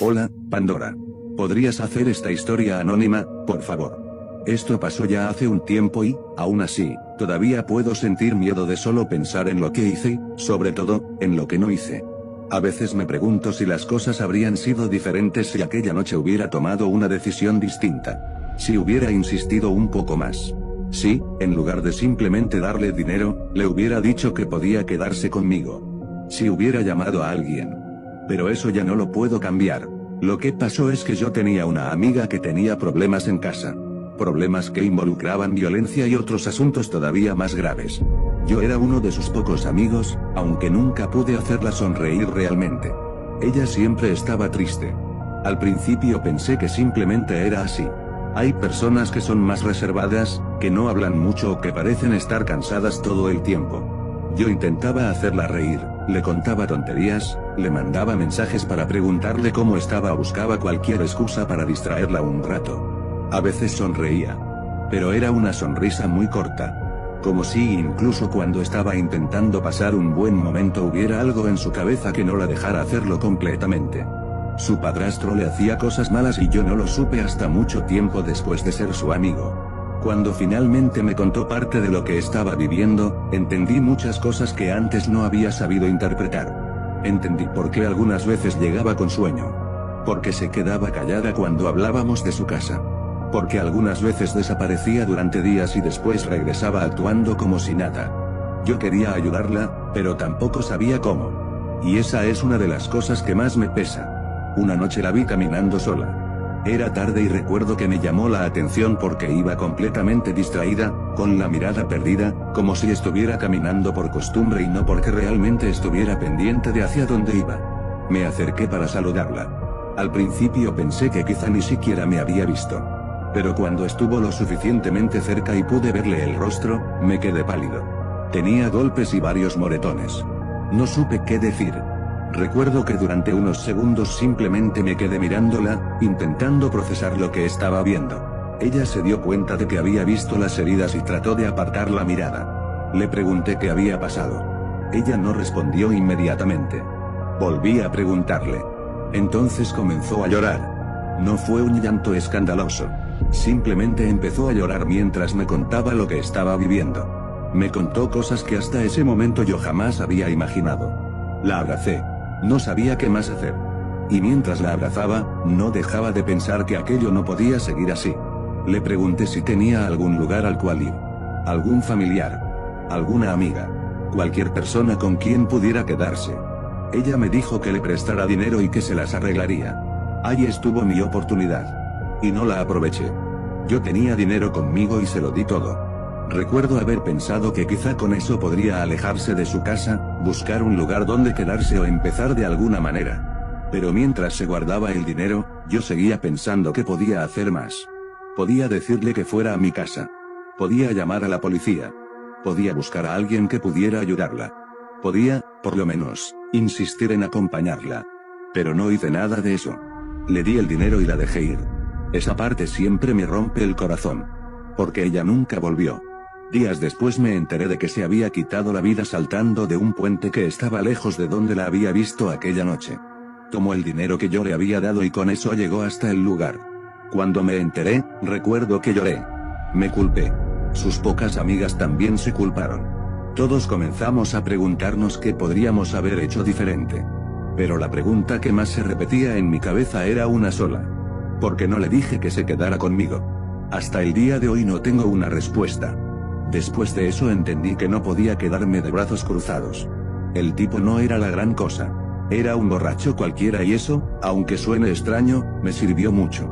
Hola, Pandora. ¿Podrías hacer esta historia anónima, por favor? Esto pasó ya hace un tiempo y, aún así, todavía puedo sentir miedo de solo pensar en lo que hice, sobre todo, en lo que no hice. A veces me pregunto si las cosas habrían sido diferentes si aquella noche hubiera tomado una decisión distinta. Si hubiera insistido un poco más. Si, en lugar de simplemente darle dinero, le hubiera dicho que podía quedarse conmigo. Si hubiera llamado a alguien. Pero eso ya no lo puedo cambiar. Lo que pasó es que yo tenía una amiga que tenía problemas en casa. Problemas que involucraban violencia y otros asuntos todavía más graves. Yo era uno de sus pocos amigos, aunque nunca pude hacerla sonreír realmente. Ella siempre estaba triste. Al principio pensé que simplemente era así. Hay personas que son más reservadas, que no hablan mucho o que parecen estar cansadas todo el tiempo. Yo intentaba hacerla reír, le contaba tonterías, le mandaba mensajes para preguntarle cómo estaba o buscaba cualquier excusa para distraerla un rato. A veces sonreía. Pero era una sonrisa muy corta. Como si incluso cuando estaba intentando pasar un buen momento hubiera algo en su cabeza que no la dejara hacerlo completamente. Su padrastro le hacía cosas malas y yo no lo supe hasta mucho tiempo después de ser su amigo. Cuando finalmente me contó parte de lo que estaba viviendo, entendí muchas cosas que antes no había sabido interpretar. Entendí por qué algunas veces llegaba con sueño. Porque se quedaba callada cuando hablábamos de su casa. Porque algunas veces desaparecía durante días y después regresaba actuando como si nada. Yo quería ayudarla, pero tampoco sabía cómo. Y esa es una de las cosas que más me pesa. Una noche la vi caminando sola. Era tarde y recuerdo que me llamó la atención porque iba completamente distraída, con la mirada perdida, como si estuviera caminando por costumbre y no porque realmente estuviera pendiente de hacia dónde iba. Me acerqué para saludarla. Al principio pensé que quizá ni siquiera me había visto. Pero cuando estuvo lo suficientemente cerca y pude verle el rostro, me quedé pálido. Tenía golpes y varios moretones. No supe qué decir. Recuerdo que durante unos segundos simplemente me quedé mirándola, intentando procesar lo que estaba viendo. Ella se dio cuenta de que había visto las heridas y trató de apartar la mirada. Le pregunté qué había pasado. Ella no respondió inmediatamente. Volví a preguntarle. Entonces comenzó a llorar. No fue un llanto escandaloso. Simplemente empezó a llorar mientras me contaba lo que estaba viviendo. Me contó cosas que hasta ese momento yo jamás había imaginado. La abracé. No sabía qué más hacer. Y mientras la abrazaba, no dejaba de pensar que aquello no podía seguir así. Le pregunté si tenía algún lugar al cual ir. Algún familiar. Alguna amiga. Cualquier persona con quien pudiera quedarse. Ella me dijo que le prestara dinero y que se las arreglaría. Ahí estuvo mi oportunidad. Y no la aproveché. Yo tenía dinero conmigo y se lo di todo. Recuerdo haber pensado que quizá con eso podría alejarse de su casa, buscar un lugar donde quedarse o empezar de alguna manera. Pero mientras se guardaba el dinero, yo seguía pensando que podía hacer más. Podía decirle que fuera a mi casa. Podía llamar a la policía. Podía buscar a alguien que pudiera ayudarla. Podía, por lo menos, insistir en acompañarla. Pero no hice nada de eso. Le di el dinero y la dejé ir. Esa parte siempre me rompe el corazón. Porque ella nunca volvió. Días después me enteré de que se había quitado la vida saltando de un puente que estaba lejos de donde la había visto aquella noche. Tomó el dinero que yo le había dado y con eso llegó hasta el lugar. Cuando me enteré, recuerdo que lloré. Me culpé. Sus pocas amigas también se culparon. Todos comenzamos a preguntarnos qué podríamos haber hecho diferente. Pero la pregunta que más se repetía en mi cabeza era una sola. ¿Por qué no le dije que se quedara conmigo? Hasta el día de hoy no tengo una respuesta. Después de eso entendí que no podía quedarme de brazos cruzados. El tipo no era la gran cosa. Era un borracho cualquiera y eso, aunque suene extraño, me sirvió mucho.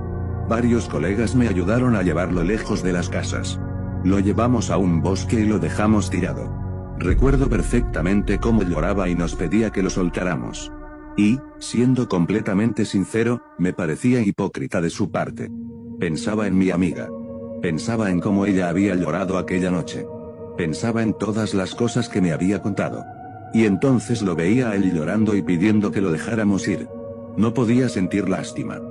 Varios colegas me ayudaron a llevarlo lejos de las casas. Lo llevamos a un bosque y lo dejamos tirado. Recuerdo perfectamente cómo lloraba y nos pedía que lo soltáramos. Y, siendo completamente sincero, me parecía hipócrita de su parte. Pensaba en mi amiga. Pensaba en cómo ella había llorado aquella noche. Pensaba en todas las cosas que me había contado. Y entonces lo veía a él llorando y pidiendo que lo dejáramos ir. No podía sentir lástima.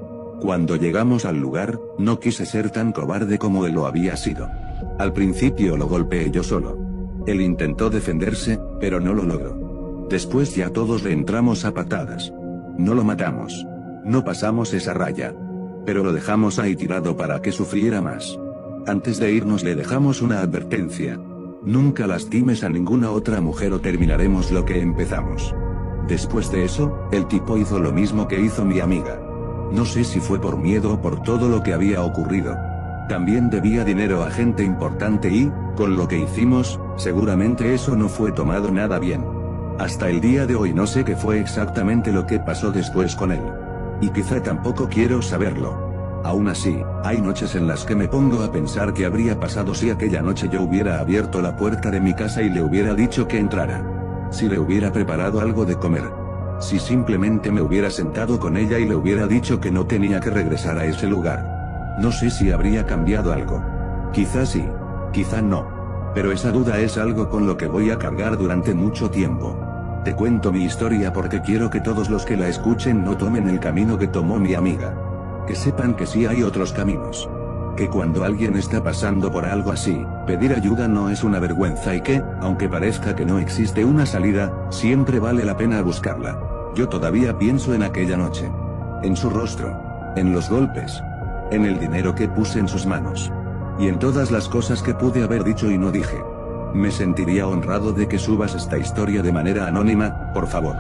Cuando llegamos al lugar, no quise ser tan cobarde como él lo había sido. Al principio lo golpeé yo solo. Él intentó defenderse, pero no lo logró. Después ya todos le entramos a patadas. No lo matamos. No pasamos esa raya. Pero lo dejamos ahí tirado para que sufriera más. Antes de irnos le dejamos una advertencia. Nunca lastimes a ninguna otra mujer o terminaremos lo que empezamos. Después de eso, el tipo hizo lo mismo que hizo mi amiga. No sé si fue por miedo o por todo lo que había ocurrido. También debía dinero a gente importante y, con lo que hicimos, seguramente eso no fue tomado nada bien. Hasta el día de hoy no sé qué fue exactamente lo que pasó después con él. Y quizá tampoco quiero saberlo. Aún así, hay noches en las que me pongo a pensar qué habría pasado si aquella noche yo hubiera abierto la puerta de mi casa y le hubiera dicho que entrara. Si le hubiera preparado algo de comer. Si simplemente me hubiera sentado con ella y le hubiera dicho que no tenía que regresar a ese lugar. No sé si habría cambiado algo. Quizá sí, quizá no. Pero esa duda es algo con lo que voy a cargar durante mucho tiempo. Te cuento mi historia porque quiero que todos los que la escuchen no tomen el camino que tomó mi amiga. Que sepan que sí hay otros caminos. Que cuando alguien está pasando por algo así, pedir ayuda no es una vergüenza y que, aunque parezca que no existe una salida, siempre vale la pena buscarla. Yo todavía pienso en aquella noche. En su rostro. En los golpes. En el dinero que puse en sus manos. Y en todas las cosas que pude haber dicho y no dije. Me sentiría honrado de que subas esta historia de manera anónima, por favor.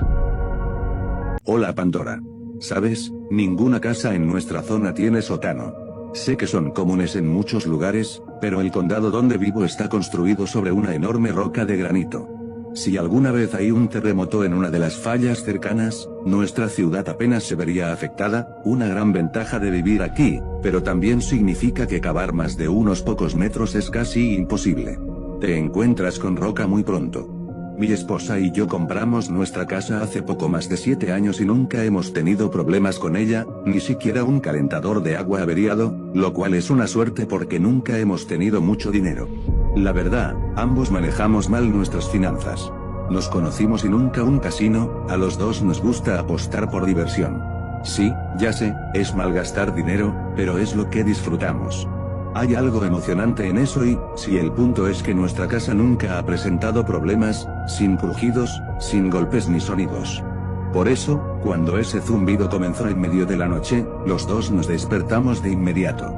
Hola Pandora. ¿Sabes? Ninguna casa en nuestra zona tiene sótano. Sé que son comunes en muchos lugares, pero el condado donde vivo está construido sobre una enorme roca de granito. Si alguna vez hay un terremoto en una de las fallas cercanas, nuestra ciudad apenas se vería afectada, una gran ventaja de vivir aquí, pero también significa que cavar más de unos pocos metros es casi imposible. Te encuentras con roca muy pronto. Mi esposa y yo compramos nuestra casa hace poco más de 7 años y nunca hemos tenido problemas con ella, ni siquiera un calentador de agua averiado, lo cual es una suerte porque nunca hemos tenido mucho dinero. La verdad, ambos manejamos mal nuestras finanzas. Nos conocimos y nunca un casino, a los dos nos gusta apostar por diversión. Sí, ya sé, es malgastar dinero, pero es lo que disfrutamos. Hay algo emocionante en eso y, si el punto es que nuestra casa nunca ha presentado problemas, sin crujidos, sin golpes ni sonidos. Por eso, cuando ese zumbido comenzó en medio de la noche, los dos nos despertamos de inmediato.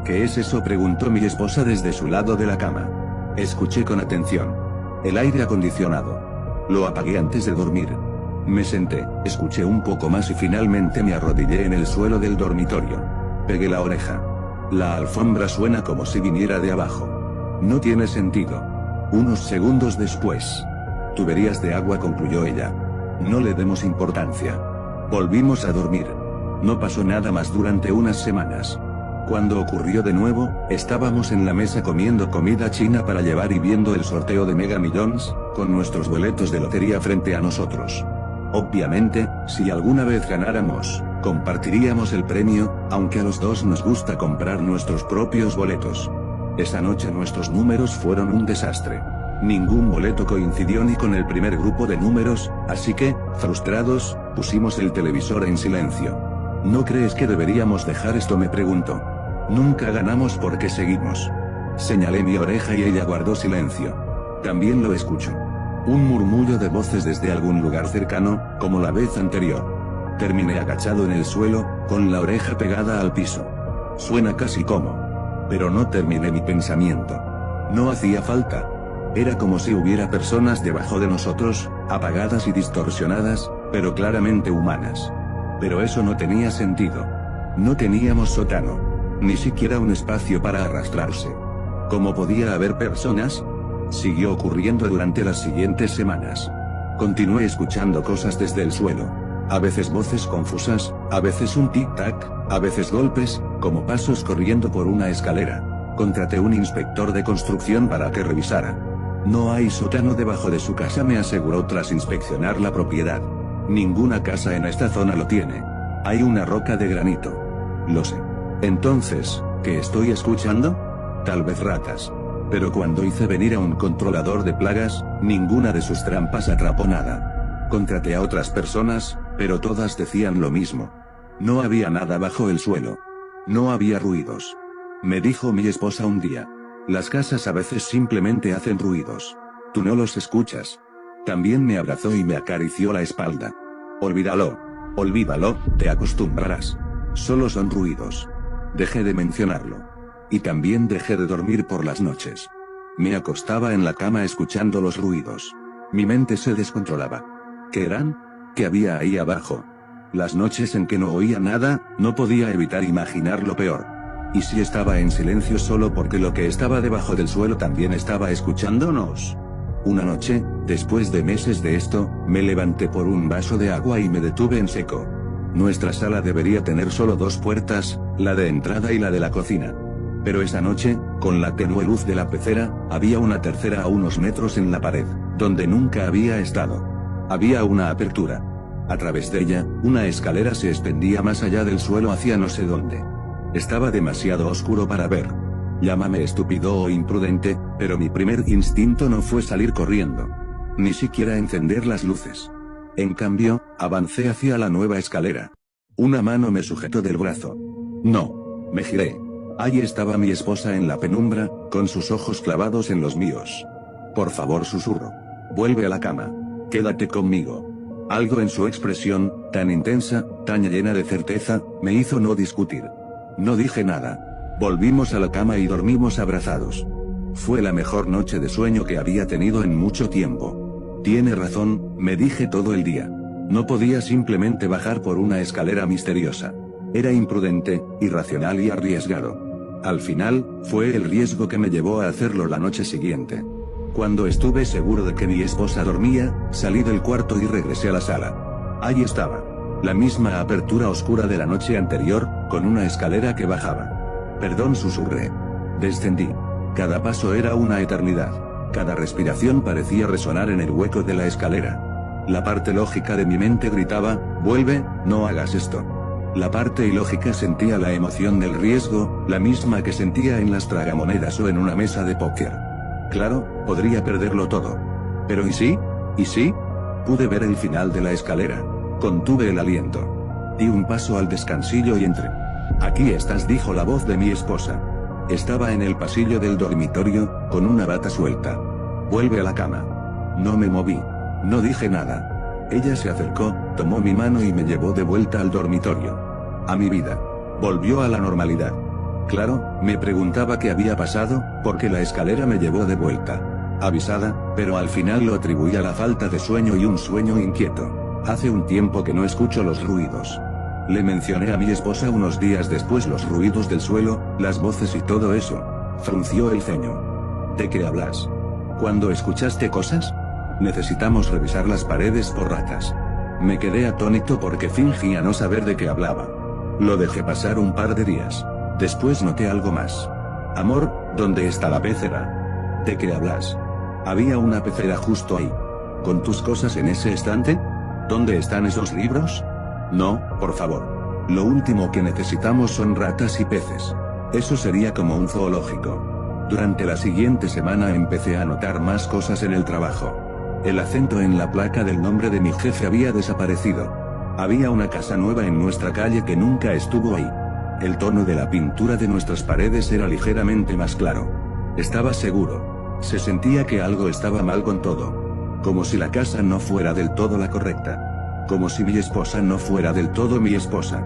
¿Qué es eso?, preguntó mi esposa desde su lado de la cama. Escuché con atención. El aire acondicionado. Lo apagué antes de dormir. Me senté, escuché un poco más y finalmente me arrodillé en el suelo del dormitorio. Pegué la oreja. La alfombra suena como si viniera de abajo. No tiene sentido. Unos segundos después. Tuberías de agua, concluyó ella. No le demos importancia. Volvimos a dormir. No pasó nada más durante unas semanas. Cuando ocurrió de nuevo, estábamos en la mesa comiendo comida china para llevar y viendo el sorteo de Mega Millions, con nuestros boletos de lotería frente a nosotros. Obviamente, si alguna vez ganáramos, compartiríamos el premio, aunque a los dos nos gusta comprar nuestros propios boletos. Esa noche nuestros números fueron un desastre. Ningún boleto coincidió ni con el primer grupo de números, así que, frustrados, pusimos el televisor en silencio. ¿No crees que deberíamos dejar esto?, me preguntó. Nunca ganamos porque seguimos. Señalé mi oreja y ella guardó silencio. También lo escucho. Un murmullo de voces desde algún lugar cercano, como la vez anterior. Terminé agachado en el suelo, con la oreja pegada al piso. Suena casi como. Pero no terminé mi pensamiento. No hacía falta. Era como si hubiera personas debajo de nosotros, apagadas y distorsionadas, pero claramente humanas. Pero eso no tenía sentido. No teníamos sótano. Ni siquiera un espacio para arrastrarse. ¿Cómo podía haber personas? Siguió ocurriendo durante las siguientes semanas. Continué escuchando cosas desde el suelo. A veces voces confusas, a veces un tic-tac, a veces golpes, como pasos corriendo por una escalera. Contraté un inspector de construcción para que revisara. No hay sótano debajo de su casa, me aseguró tras inspeccionar la propiedad. Ninguna casa en esta zona lo tiene. Hay una roca de granito. Lo sé. Entonces, ¿qué estoy escuchando? Tal vez ratas. Pero cuando hice venir a un controlador de plagas, ninguna de sus trampas atrapó nada. Contraté a otras personas, pero todas decían lo mismo. No había nada bajo el suelo. No había ruidos. Me dijo mi esposa un día. Las casas a veces simplemente hacen ruidos. Tú no los escuchas. También me abrazó y me acarició la espalda. Olvídalo. Olvídalo, te acostumbrarás. Solo son ruidos. Dejé de mencionarlo. Y también dejé de dormir por las noches. Me acostaba en la cama escuchando los ruidos. Mi mente se descontrolaba. ¿Qué eran? ¿Qué había ahí abajo? Las noches en que no oía nada, no podía evitar imaginar lo peor. ¿Y si estaba en silencio solo porque lo que estaba debajo del suelo también estaba escuchándonos? Una noche, después de meses de esto, me levanté por un vaso de agua y me detuve en seco. Nuestra sala debería tener solo 2 puertas, la de entrada y la de la cocina. Pero esa noche, con la tenue luz de la pecera, había una tercera a unos metros en la pared, donde nunca había estado. Había una apertura. A través de ella, una escalera se extendía más allá del suelo hacia no sé dónde. Estaba demasiado oscuro para ver. Llámame estúpido o imprudente, pero mi primer instinto no fue salir corriendo. Ni siquiera encender las luces. En cambio, avancé hacia la nueva escalera. Una mano me sujetó del brazo. No. Me giré. Allí estaba mi esposa en la penumbra, con sus ojos clavados en los míos. Por favor, susurro. Vuelve a la cama. Quédate conmigo. Algo en su expresión, tan intensa, tan llena de certeza, me hizo no discutir. No dije nada. Volvimos a la cama y dormimos abrazados. Fue la mejor noche de sueño que había tenido en mucho tiempo. Tiene razón, me dije todo el día. No podía simplemente bajar por una escalera misteriosa. Era imprudente, irracional y arriesgado. Al final, fue el riesgo que me llevó a hacerlo la noche siguiente. Cuando estuve seguro de que mi esposa dormía, salí del cuarto y regresé a la sala. Allí estaba. La misma apertura oscura de la noche anterior, con una escalera que bajaba. Perdón, susurré. Descendí. Cada paso era una eternidad. Cada respiración parecía resonar en el hueco de la escalera. La parte lógica de mi mente gritaba, vuelve, no hagas esto. La parte ilógica sentía la emoción del riesgo, la misma que sentía en las tragamonedas o en una mesa de póker. Claro, podría perderlo todo. Pero ¿y sí? ¿Y sí? Pude ver el final de la escalera. Contuve el aliento. Di un paso al descansillo y entré. Aquí estás, dijo la voz de mi esposa. Estaba en el pasillo del dormitorio, con una bata suelta. Vuelve a la cama. No me moví. No dije nada. Ella se acercó, tomó mi mano y me llevó de vuelta al dormitorio. A mi vida. Volvió a la normalidad. Claro, me preguntaba qué había pasado, porque la escalera me llevó de vuelta. Avisada, pero al final lo atribuí a la falta de sueño y un sueño inquieto. Hace un tiempo que no escucho los ruidos. Le mencioné a mi esposa unos días después los ruidos del suelo, las voces y todo eso. Frunció el ceño. ¿De qué hablas? ¿Cuándo escuchaste cosas? Necesitamos revisar las paredes por ratas. Me quedé atónito porque fingía no saber de qué hablaba. Lo dejé pasar un par de días. Después noté algo más. Amor, ¿dónde está la pecera? ¿De qué hablas? Había una pecera justo ahí. ¿Con tus cosas en ese estante? ¿Dónde están esos libros? No, por favor. Lo último que necesitamos son ratas y peces. Eso sería como un zoológico. Durante la siguiente semana empecé a notar más cosas en el trabajo. El acento en la placa del nombre de mi jefe había desaparecido. Había una casa nueva en nuestra calle que nunca estuvo ahí. El tono de la pintura de nuestras paredes era ligeramente más claro. Estaba seguro. Se sentía que algo estaba mal con todo. Como si la casa no fuera del todo la correcta. Como si mi esposa no fuera del todo mi esposa.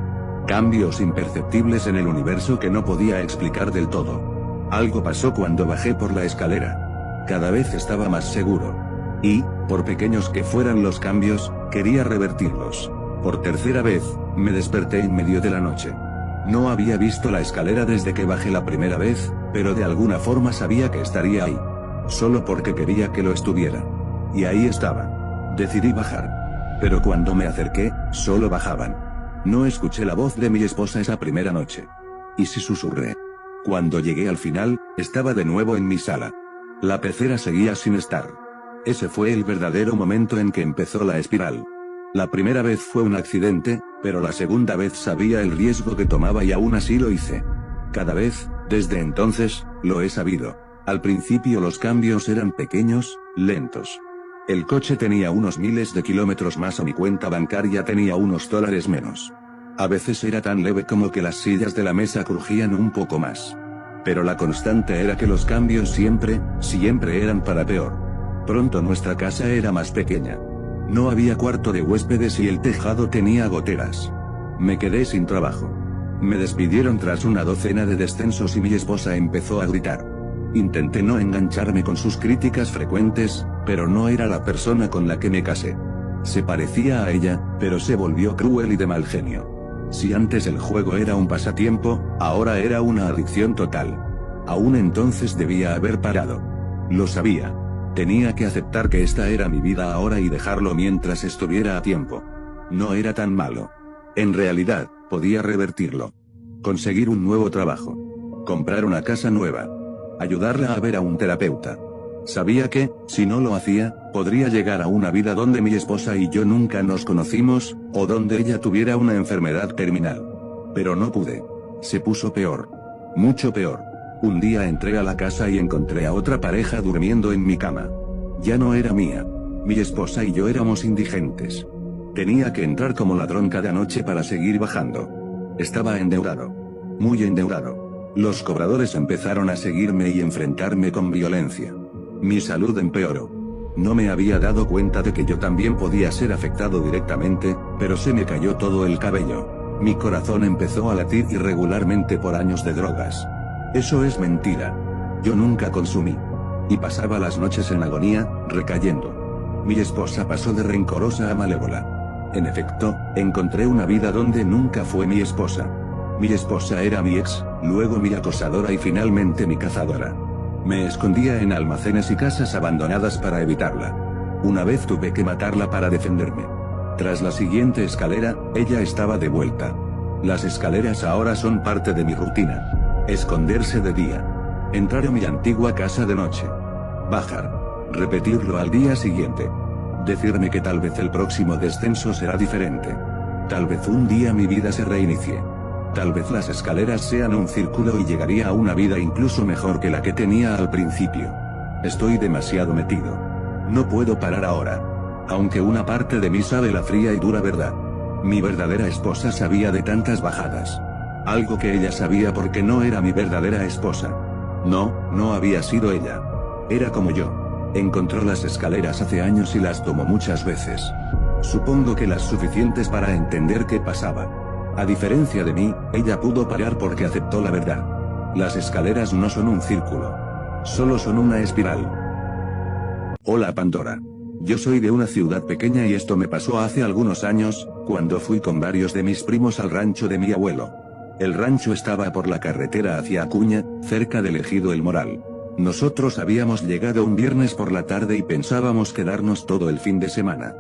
Cambios imperceptibles en el universo que no podía explicar del todo. Algo pasó cuando bajé por la escalera. Cada vez estaba más seguro. Y, por pequeños que fueran los cambios, quería revertirlos. Por tercera vez, me desperté en medio de la noche. No había visto la escalera desde que bajé la primera vez, pero de alguna forma sabía que estaría ahí. Solo porque quería que lo estuviera. Y ahí estaba. Decidí bajar. Pero cuando me acerqué, solo bajaban. No escuché la voz de mi esposa esa primera noche. ¿Y si susurré? Cuando llegué al final, estaba de nuevo en mi sala. La pecera seguía sin estar. Ese fue el verdadero momento en que empezó la espiral. La primera vez fue un accidente, pero la segunda vez sabía el riesgo que tomaba y aún así lo hice. Cada vez, desde entonces, lo he sabido. Al principio los cambios eran pequeños, lentos. El coche tenía unos miles de kilómetros más o mi cuenta bancaria tenía unos dólares menos. A veces era tan leve como que las sillas de la mesa crujían un poco más. Pero la constante era que los cambios siempre eran para peor. Pronto nuestra casa era más pequeña. No había cuarto de huéspedes y el tejado tenía goteras. Me quedé sin trabajo. Me despidieron tras una docena de descensos y mi esposa empezó a gritar. Intenté no engancharme con sus críticas frecuentes, pero no era la persona con la que me casé. Se parecía a ella, pero se volvió cruel y de mal genio. Si antes el juego era un pasatiempo, ahora era una adicción total. Aún entonces debía haber parado. Lo sabía. Tenía que aceptar que esta era mi vida ahora y dejarlo mientras estuviera a tiempo. No era tan malo. En realidad, podía revertirlo. Conseguir un nuevo trabajo. Comprar una casa nueva. Ayudarla a ver a un terapeuta. Sabía que, si no lo hacía, podría llegar a una vida donde mi esposa y yo nunca nos conocimos, o donde ella tuviera una enfermedad terminal. Pero no pude. Se puso peor. Mucho peor. Un día entré a la casa y encontré a otra pareja durmiendo en mi cama. Ya no era mía. Mi esposa y yo éramos indigentes. Tenía que entrar como ladrón cada noche para seguir bajando. Estaba endeudado. Muy endeudado. Los cobradores empezaron a seguirme y enfrentarme con violencia. Mi salud empeoró. No me había dado cuenta de que yo también podía ser afectado directamente, pero se me cayó todo el cabello. Mi corazón empezó a latir irregularmente por años de drogas. Eso es mentira. Yo nunca consumí. Y pasaba las noches en agonía, recayendo. Mi esposa pasó de rencorosa a malévola. En efecto, encontré una vida donde nunca fue mi esposa. Mi esposa era mi ex, luego mi acosadora y finalmente mi cazadora. Me escondía en almacenes y casas abandonadas para evitarla. Una vez tuve que matarla para defenderme. Tras la siguiente escalera, ella estaba de vuelta. Las escaleras ahora son parte de mi rutina. Esconderse de día. Entrar a mi antigua casa de noche. Bajar. Repetirlo al día siguiente. Decirme que tal vez el próximo descenso será diferente. Tal vez un día mi vida se reinicie. Tal vez las escaleras sean un círculo y llegaría a una vida incluso mejor que la que tenía al principio. Estoy demasiado metido. No puedo parar ahora. Aunque una parte de mí sabe la fría y dura verdad. Mi verdadera esposa sabía de tantas bajadas. Algo que ella sabía porque no era mi verdadera esposa. No, no había sido ella. Era como yo. Encontró las escaleras hace años y las tomó muchas veces. Supongo que las suficientes para entender qué pasaba. A diferencia de mí, ella pudo parar porque aceptó la verdad. Las escaleras no son un círculo. Solo son una espiral. Hola Pandora. Yo soy de una ciudad pequeña y esto me pasó hace algunos años, cuando fui con varios de mis primos al rancho de mi abuelo. El rancho estaba por la carretera hacia Acuña, cerca del ejido El Moral. Nosotros habíamos llegado un viernes por la tarde y pensábamos quedarnos todo el fin de semana.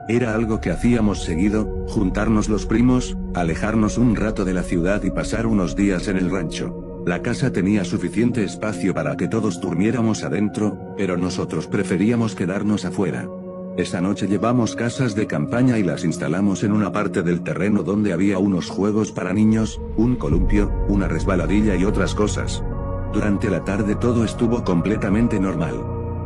Era algo que hacíamos seguido, juntarnos los primos, alejarnos un rato de la ciudad y pasar unos días en el rancho. La casa tenía suficiente espacio para que todos durmiéramos adentro, pero nosotros preferíamos quedarnos afuera. Esa noche llevamos casas de campaña y las instalamos en una parte del terreno donde había unos juegos para niños, un columpio, una resbaladilla y otras cosas. Durante la tarde todo estuvo completamente normal.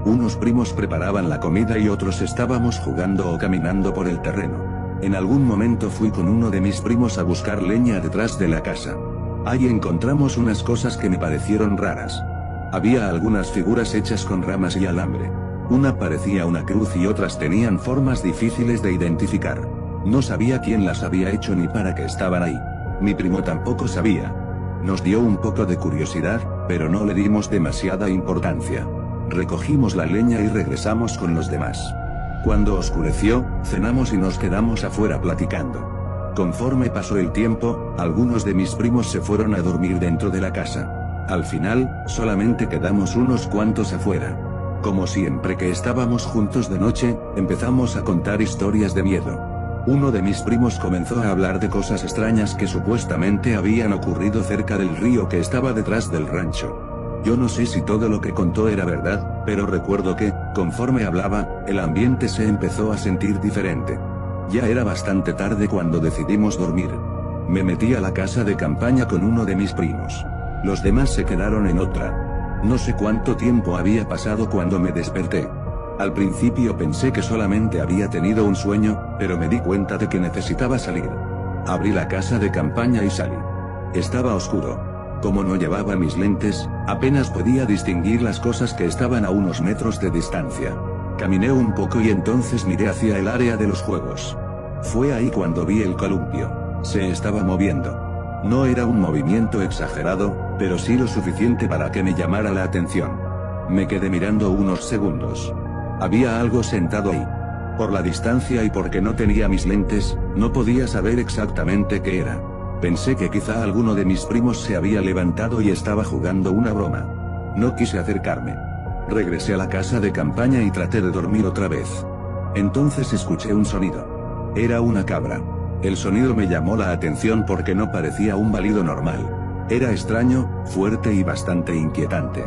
Unos primos preparaban la comida y otros estábamos jugando o caminando por el terreno. En algún momento fui con uno de mis primos a buscar leña detrás de la casa. Ahí encontramos unas cosas que me parecieron raras. Había algunas figuras hechas con ramas y alambre. Una parecía una cruz y otras tenían formas difíciles de identificar. No sabía quién las había hecho ni para qué estaban ahí. Mi primo tampoco sabía. Nos dio un poco de curiosidad, pero no le dimos demasiada importancia. Recogimos la leña y regresamos con los demás. Cuando oscureció, cenamos y nos quedamos afuera platicando. Conforme pasó el tiempo, algunos de mis primos se fueron a dormir dentro de la casa. Al final, solamente quedamos unos cuantos afuera. Como siempre que estábamos juntos de noche, empezamos a contar historias de miedo. Uno de mis primos comenzó a hablar de cosas extrañas que supuestamente habían ocurrido cerca del río que estaba detrás del rancho. Yo no sé si todo lo que contó era verdad, pero recuerdo que, conforme hablaba, el ambiente se empezó a sentir diferente. Ya era bastante tarde cuando decidimos dormir. Me metí a la casa de campaña con uno de mis primos. Los demás se quedaron en otra. No sé cuánto tiempo había pasado cuando me desperté. Al principio pensé que solamente había tenido un sueño, pero me di cuenta de que necesitaba salir. Abrí la casa de campaña y salí. Estaba oscuro. Como no llevaba mis lentes, apenas podía distinguir las cosas que estaban a unos metros de distancia. Caminé un poco y entonces miré hacia el área de los juegos. Fue ahí cuando vi el columpio. Se estaba moviendo. No era un movimiento exagerado, pero sí lo suficiente para que me llamara la atención. Me quedé mirando unos segundos. Había algo sentado ahí. Por la distancia y porque no tenía mis lentes, no podía saber exactamente qué era. Pensé que quizá alguno de mis primos se había levantado y estaba jugando una broma. No quise acercarme. Regresé a la casa de campaña y traté de dormir otra vez. Entonces escuché un sonido. Era una cabra. El sonido me llamó la atención porque no parecía un balido normal. Era extraño, fuerte y bastante inquietante.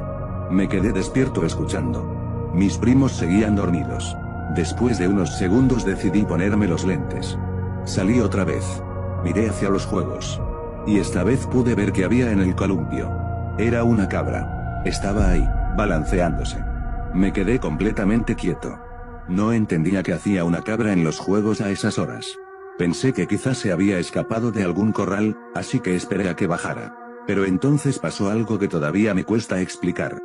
Me quedé despierto escuchando. Mis primos seguían dormidos. Después de unos segundos decidí ponerme los lentes. Salí otra vez. Miré hacia los juegos. Y esta vez pude ver que había en el columpio. Era una cabra. Estaba ahí, balanceándose. Me quedé completamente quieto. No entendía qué hacía una cabra en los juegos a esas horas. Pensé que quizás se había escapado de algún corral, así que esperé a que bajara. Pero entonces pasó algo que todavía me cuesta explicar.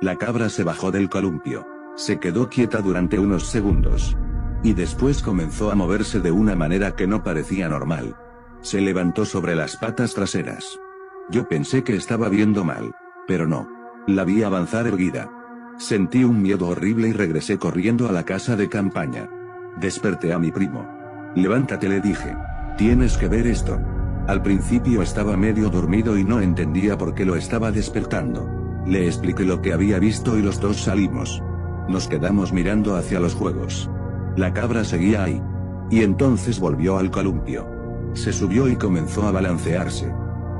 La cabra se bajó del columpio. Se quedó quieta durante unos segundos. Y después comenzó a moverse de una manera que no parecía normal. Se levantó sobre las patas traseras. Yo pensé que estaba viendo mal. Pero no. La vi avanzar erguida. Sentí un miedo horrible y regresé corriendo a la casa de campaña. Desperté a mi primo. Levántate, le dije. Tienes que ver esto. Al principio estaba medio dormido y no entendía por qué lo estaba despertando. Le expliqué lo que había visto y los dos salimos. Nos quedamos mirando hacia los juegos. La cabra seguía ahí. Y entonces volvió al columpio. Se subió y comenzó a balancearse.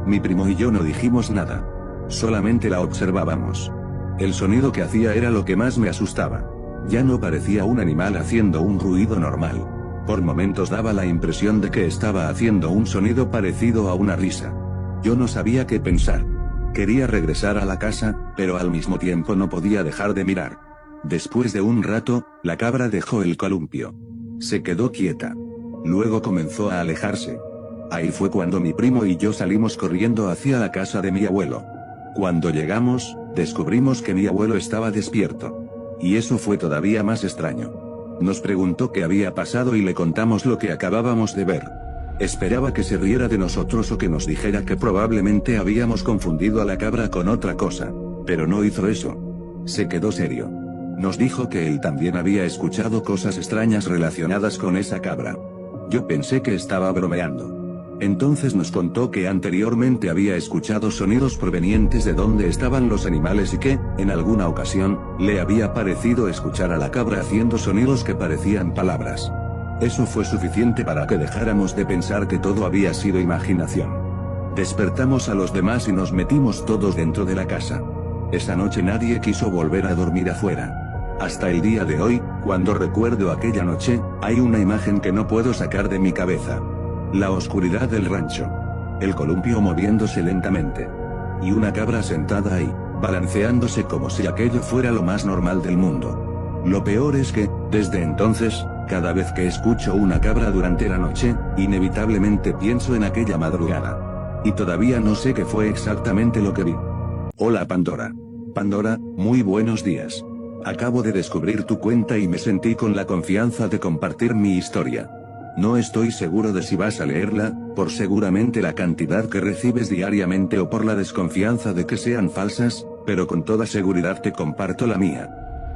Mi primo y yo no dijimos nada. Solamente la observábamos. El sonido que hacía era lo que más me asustaba. Ya no parecía un animal haciendo un ruido normal. Por momentos daba la impresión de que estaba haciendo un sonido parecido a una risa. Yo no sabía qué pensar. Quería regresar a la casa, pero al mismo tiempo no podía dejar de mirar. Después de un rato, la cabra dejó el columpio. Se quedó quieta. Luego comenzó a alejarse. Ahí fue cuando mi primo y yo salimos corriendo hacia la casa de mi abuelo. Cuando llegamos, descubrimos que mi abuelo estaba despierto. Y eso fue todavía más extraño. Nos preguntó qué había pasado y le contamos lo que acabábamos de ver. Esperaba que se riera de nosotros o que nos dijera que probablemente habíamos confundido a la cabra con otra cosa. Pero no hizo eso. Se quedó serio. Nos dijo que él también había escuchado cosas extrañas relacionadas con esa cabra. Yo pensé que estaba bromeando. Entonces nos contó que anteriormente había escuchado sonidos provenientes de donde estaban los animales y que, en alguna ocasión, le había parecido escuchar a la cabra haciendo sonidos que parecían palabras. Eso fue suficiente para que dejáramos de pensar que todo había sido imaginación. Despertamos a los demás y nos metimos todos dentro de la casa. Esa noche nadie quiso volver a dormir afuera. Hasta el día de hoy, cuando recuerdo aquella noche, hay una imagen que no puedo sacar de mi cabeza. La oscuridad del rancho. El columpio moviéndose lentamente. Y una cabra sentada ahí, balanceándose como si aquello fuera lo más normal del mundo. Lo peor es que, desde entonces, cada vez que escucho una cabra durante la noche, inevitablemente pienso en aquella madrugada. Y todavía no sé qué fue exactamente lo que vi. Hola Pandora. Pandora, muy buenos días. Acabo de descubrir tu cuenta y me sentí con la confianza de compartir mi historia. No estoy seguro de si vas a leerla, por seguramente la cantidad que recibes diariamente o por la desconfianza de que sean falsas, pero con toda seguridad te comparto la mía.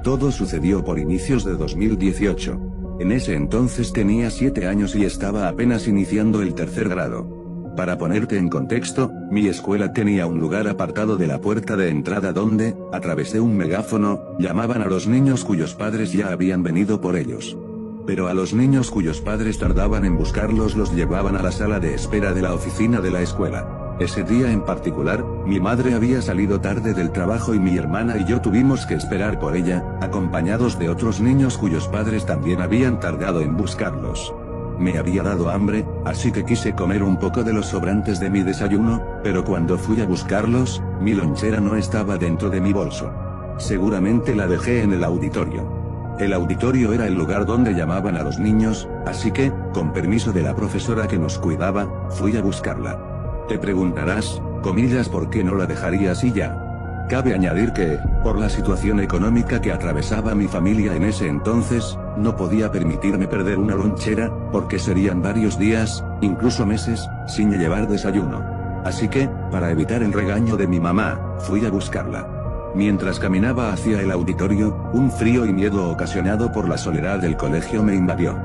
Todo sucedió por inicios de 2018. En ese entonces tenía 7 años y estaba apenas iniciando el tercer grado. Para ponerte en contexto, mi escuela tenía un lugar apartado de la puerta de entrada donde, a través de un megáfono, llamaban a los niños cuyos padres ya habían venido por ellos. Pero a los niños cuyos padres tardaban en buscarlos los llevaban a la sala de espera de la oficina de la escuela. Ese día en particular, mi madre había salido tarde del trabajo y mi hermana y yo tuvimos que esperar por ella, acompañados de otros niños cuyos padres también habían tardado en buscarlos. Me había dado hambre, así que quise comer un poco de los sobrantes de mi desayuno, pero cuando fui a buscarlos, mi lonchera no estaba dentro de mi bolso. Seguramente la dejé en el auditorio. El auditorio era el lugar donde llamaban a los niños, así que, con permiso de la profesora que nos cuidaba, fui a buscarla. Te preguntarás, comillas, ¿por qué no la dejarías y ya? Cabe añadir que, por la situación económica que atravesaba mi familia en ese entonces, no podía permitirme perder una lonchera, porque serían varios días, incluso meses, sin llevar desayuno. Así que, para evitar el regaño de mi mamá, fui a buscarla. Mientras caminaba hacia el auditorio, un frío y miedo ocasionado por la soledad del colegio me invadió.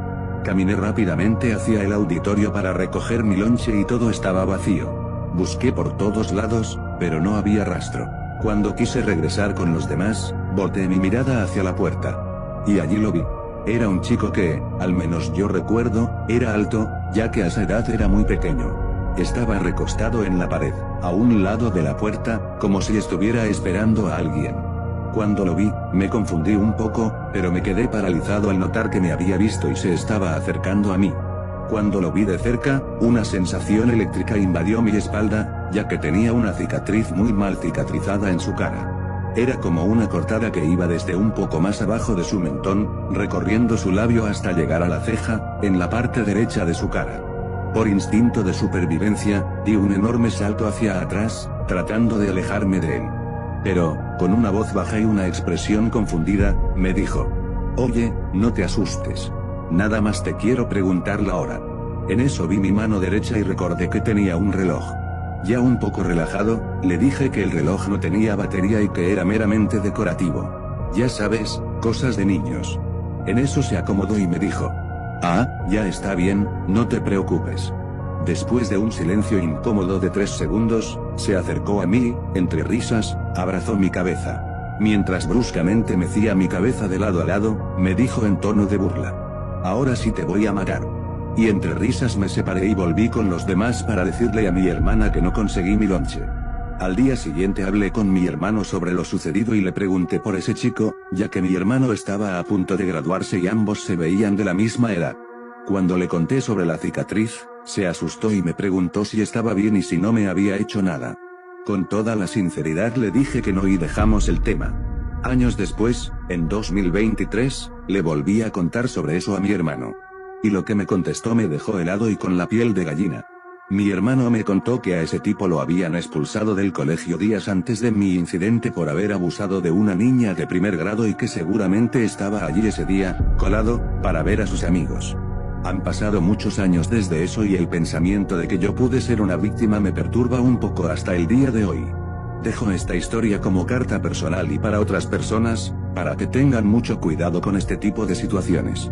Caminé rápidamente hacia el auditorio para recoger mi lonche y todo estaba vacío. Busqué por todos lados, pero no había rastro. Cuando quise regresar con los demás, volteé mi mirada hacia la puerta. Y allí lo vi. Era un chico que, al menos yo recuerdo, era alto, ya que a esa edad era muy pequeño. Estaba recostado en la pared, a un lado de la puerta, como si estuviera esperando a alguien. Cuando lo vi, me confundí un poco, pero me quedé paralizado al notar que me había visto y se estaba acercando a mí. Cuando lo vi de cerca, una sensación eléctrica invadió mi espalda, ya que tenía una cicatriz muy mal cicatrizada en su cara. Era como una cortada que iba desde un poco más abajo de su mentón, recorriendo su labio hasta llegar a la ceja, en la parte derecha de su cara. Por instinto de supervivencia, di un enorme salto hacia atrás, tratando de alejarme de él. Pero, con una voz baja y una expresión confundida, me dijo: «Oye, no te asustes. Nada más te quiero preguntar la hora». En eso vi mi mano derecha y recordé que tenía un reloj. Ya un poco relajado, le dije que el reloj no tenía batería y que era meramente decorativo. Ya sabes, cosas de niños. En eso se acomodó y me dijo: «Ah, ya está bien, no te preocupes». Después de un silencio incómodo de 3 segundos, se acercó a mí, entre risas, abrazó mi cabeza. Mientras bruscamente mecía mi cabeza de lado a lado, me dijo en tono de burla: «Ahora sí te voy a matar». Y entre risas me separé y volví con los demás para decirle a mi hermana que no conseguí mi lonche. Al día siguiente hablé con mi hermano sobre lo sucedido y le pregunté por ese chico, ya que mi hermano estaba a punto de graduarse y ambos se veían de la misma edad. Cuando le conté sobre la cicatriz, se asustó y me preguntó si estaba bien y si no me había hecho nada. Con toda la sinceridad le dije que no y dejamos el tema. Años después, en 2023, le volví a contar sobre eso a mi hermano. Y lo que me contestó me dejó helado y con la piel de gallina. Mi hermano me contó que a ese tipo lo habían expulsado del colegio días antes de mi incidente por haber abusado de una niña de primer grado y que seguramente estaba allí ese día, colado, para ver a sus amigos. Han pasado muchos años desde eso y el pensamiento de que yo pude ser una víctima me perturba un poco hasta el día de hoy. Dejo esta historia como carta personal y para otras personas, para que tengan mucho cuidado con este tipo de situaciones.